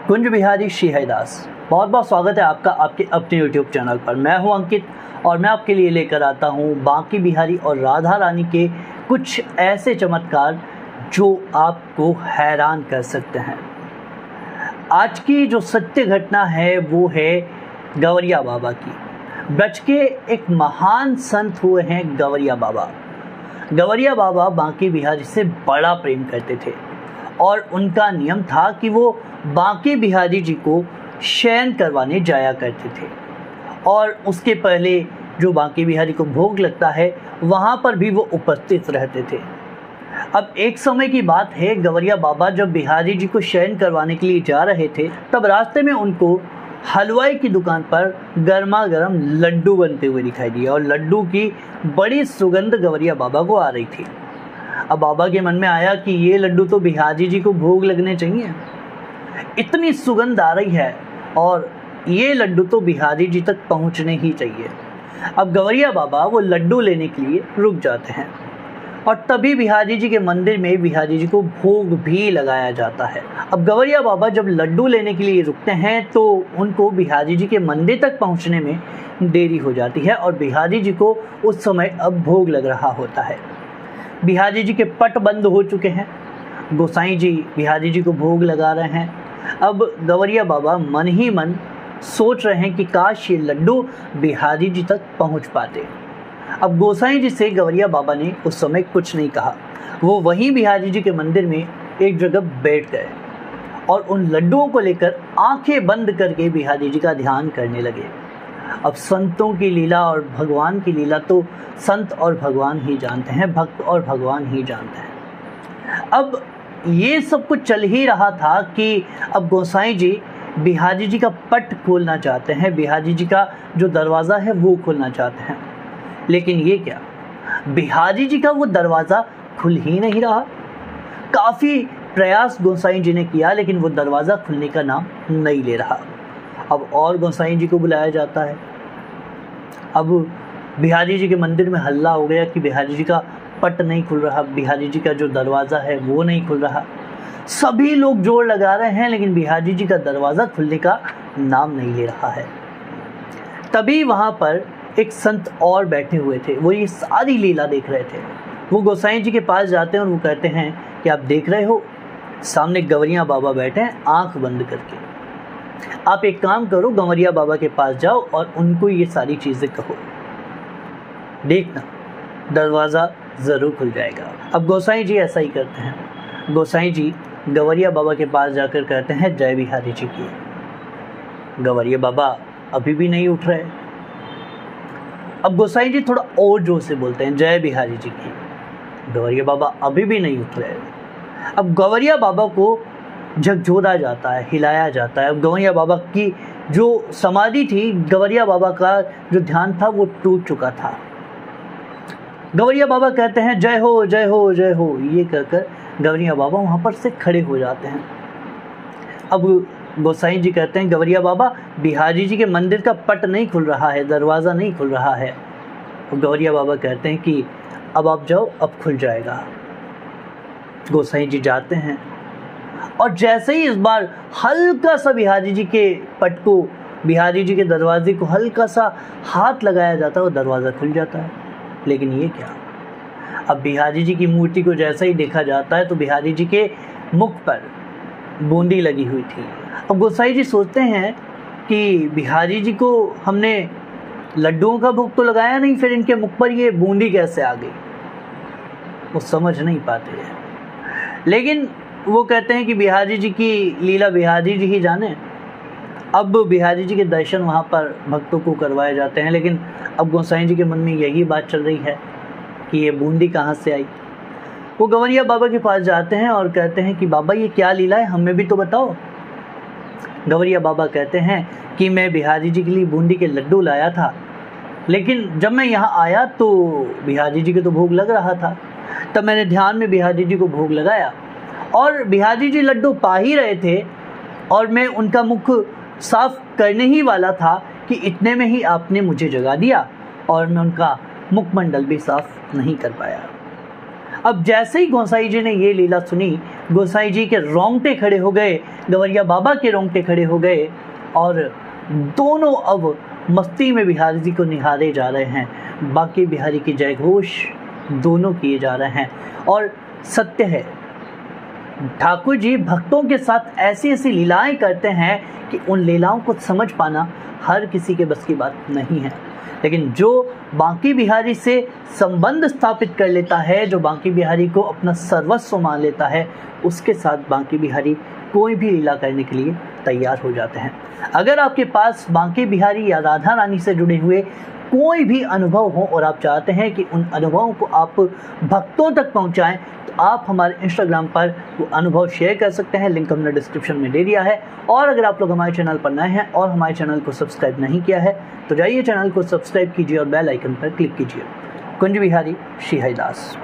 कुंज बिहारी श्रीहरिदास, बहुत बहुत स्वागत है आपका आपके अपने YouTube चैनल पर। मैं हूं अंकित और मैं आपके लिए लेकर आता हूं बांके बिहारी और राधा रानी के कुछ ऐसे चमत्कार जो आपको हैरान कर सकते हैं। आज की जो सत्य घटना है वो है गवरिया बाबा की। ब्रज के एक महान संत हुए हैं गवरिया बाबा। गवरिया बाबा बांके बिहारी से बड़ा प्रेम करते थे और उनका नियम था कि वो बांके बिहारी जी को शयन करवाने जाया करते थे और उसके पहले जो बांके बिहारी को भोग लगता है वहाँ पर भी वो उपस्थित रहते थे। अब एक समय की बात है, गवरिया बाबा जब बिहारी जी को शयन करवाने के लिए जा रहे थे तब रास्ते में उनको हलवाई की दुकान पर गर्मा गर्म लड्डू बनते हुए दिखाई दिए और लड्डू की बड़ी सुगंध गवरिया बाबा को आ रही थी। अब बाबा के मन में आया कि ये लड्डू तो बिहारी जी को भोग लगने चाहिए, इतनी सुगंध आ रही है और ये लड्डू तो बिहारी जी तक पहुंचने ही चाहिए। अब गवरिया बाबा वो लड्डू लेने के लिए रुक जाते हैं और तभी बिहारी जी के मंदिर में बिहारी जी को भोग भी लगाया जाता है। अब गवरिया बाबा जब लड्डू लेने के लिए रुकते हैं तो उनको बिहारी जी के मंदिर तक पहुंचने में देरी हो जाती है और बिहारी जी को उस समय अब भोग लग रहा होता है। बिहारी जी के पट बंद हो चुके हैं, गोसाई जी बिहारी जी को भोग लगा रहे हैं। अब गवरिया बाबा मन ही मन सोच रहे हैं कि काश ये लड्डू बिहारी जी तक पहुंच पाते। अब गोसाई जी से गवरिया बाबा ने उस समय कुछ नहीं कहा, वो वहीं बिहारी जी के मंदिर में एक जगह बैठ गए और उन लड्डुओं को लेकर आंखें बंद करके बिहारी जी का ध्यान करने लगे। अब संतों की लीला और भगवान की लीला तो संत और भगवान ही जानते हैं, भक्त और भगवान ही जानते हैं। अब ये सब कुछ चल ही रहा था कि अब गोसाई जी बिहारी जी का पट खोलना चाहते हैं, बिहारी जी का जो दरवाज़ा है वो खोलना चाहते हैं, लेकिन ये क्या, बिहारी जी का वो दरवाज़ा खुल ही नहीं रहा। काफ़ी प्रयास गोसाई जी ने किया लेकिन वो दरवाज़ा खुलने का नाम नहीं ले रहा। अब और गोसाई जी को बुलाया जाता है। अब बिहारी जी के मंदिर में हल्ला हो गया कि बिहारी जी का पट नहीं खुल रहा, बिहारी जी का जो दरवाज़ा है वो नहीं खुल रहा। सभी लोग जोर लगा रहे हैं लेकिन बिहारी जी का दरवाज़ा खुलने का नाम नहीं ले रहा है। तभी वहाँ पर एक संत और बैठे हुए थे, वो ये सारी लीला देख रहे थे। वो गोसाई जी के पास जाते हैं और वो कहते हैं कि आप देख रहे हो सामने गवरिया बाबा बैठे हैं आँख बंद करके, आप एक काम करो, गवरिया बाबा के पास जाओ और उनको ये सारी चीज़ें कहो, देखना दरवाज़ा ज़रूर खुल जाएगा। अब गोसाई जी ऐसा ही करते हैं। गोसाई जी गवरिया बाबा के पास जाकर कहते हैं जय बिहारी जी की। गवरिया बाबा अभी भी नहीं उठ रहे। अब गोसाई जी थोड़ा और जोर से बोलते हैं जय बिहारी जी की। गवरिया बाबा अभी भी नहीं उठ रहे। अब गवरिया बाबा को झकझोरा जाता है, हिलाया जाता है। अब गवरिया बाबा की जो समाधि थी, गवरिया बाबा का जो ध्यान था वो टूट चुका था। गवरिया बाबा कहते हैं जय हो जय हो जय हो, ये कहकर गवरिया बाबा वहाँ पर से खड़े हो जाते हैं। अब गोसाई जी कहते हैं गवरिया बाबा बिहारी जी के मंदिर का पट नहीं खुल रहा है, दरवाज़ा नहीं खुल रहा है। तो गवरिया बाबा कहते हैं कि अब आप जाओ, अब खुल जाएगा। गोसाई जी जाते हैं और जैसे ही इस बार हल्का सा बिहारी जी के पट को, बिहारी जी के दरवाजे को हल्का सा हाथ लगाया जाता है और दरवाज़ा खुल जाता है। लेकिन ये क्या, अब बिहारी जी की मूर्ति को जैसा ही देखा जाता है तो बिहारी जी के मुख पर बूंदी लगी हुई थी। अब गोसाई जी सोचते हैं कि बिहारी जी को हमने लड्डुओं का भोग तो लगाया नहीं, फिर इनके मुख पर ये बूंदी कैसे आ गई, वो समझ नहीं पाते हैं। लेकिन वो कहते हैं कि बिहारी जी की लीला बिहारी जी ही जाने। अब बिहारी जी के दर्शन वहाँ पर भक्तों को करवाए जाते हैं, लेकिन अब गोसाई जी के मन में यही बात चल रही है कि ये बूंदी कहाँ से आई। वो गवरिया बाबा के पास जाते हैं और कहते हैं कि बाबा ये क्या लीला है, हमें भी तो बताओ। गवरिया बाबा कहते हैं कि मैं बिहारी जी के लिए बूंदी के लड्डू लाया था, लेकिन जब मैं यहाँ आया तो बिहारी जी के तो भोग लग रहा था, तब मैंने ध्यान में बिहारी जी को भोग लगाया और बिहारी जी लड्डू पा ही रहे थे और मैं उनका मुख साफ करने ही वाला था कि इतने में ही आपने मुझे जगा दिया और मैं उनका मुखमंडल भी साफ नहीं कर पाया। अब जैसे ही गोसाई जी ने ये लीला सुनी गोसाई जी के रोंगटे खड़े हो गए, गवैया बाबा के रोंगटे खड़े हो गए और दोनों अब मस्ती में बिहारी जी को निहारे जा रहे हैं। बांके बिहारी की जय घोष दोनों किए जा रहे हैं। और सत्य है, ठाकुर जी भक्तों के साथ ऐसी ऐसी लीलाएं करते हैं कि उन लीलाओं को समझ पाना हर किसी के बस की बात नहीं है। लेकिन जो बांके बिहारी से संबंध स्थापित कर लेता है, जो बांके बिहारी को अपना सर्वस्व मान लेता है, उसके साथ बांके बिहारी कोई भी लीला करने के लिए तैयार हो जाते हैं। अगर आपके पास बांके बिहारी या राधा रानी से जुड़े हुए कोई भी अनुभव हो और आप चाहते हैं कि उन अनुभवों को आप भक्तों तक पहुंचाएं, तो आप हमारे इंस्टाग्राम पर वो अनुभव शेयर कर सकते हैं। लिंक हमने डिस्क्रिप्शन में दे दिया है। और अगर आप लोग हमारे चैनल पर नए हैं और हमारे चैनल को सब्सक्राइब नहीं किया है तो जाइए चैनल को सब्सक्राइब कीजिए और बेल आइकन पर क्लिक कीजिए। कुंज बिहारी श्री हरिदास।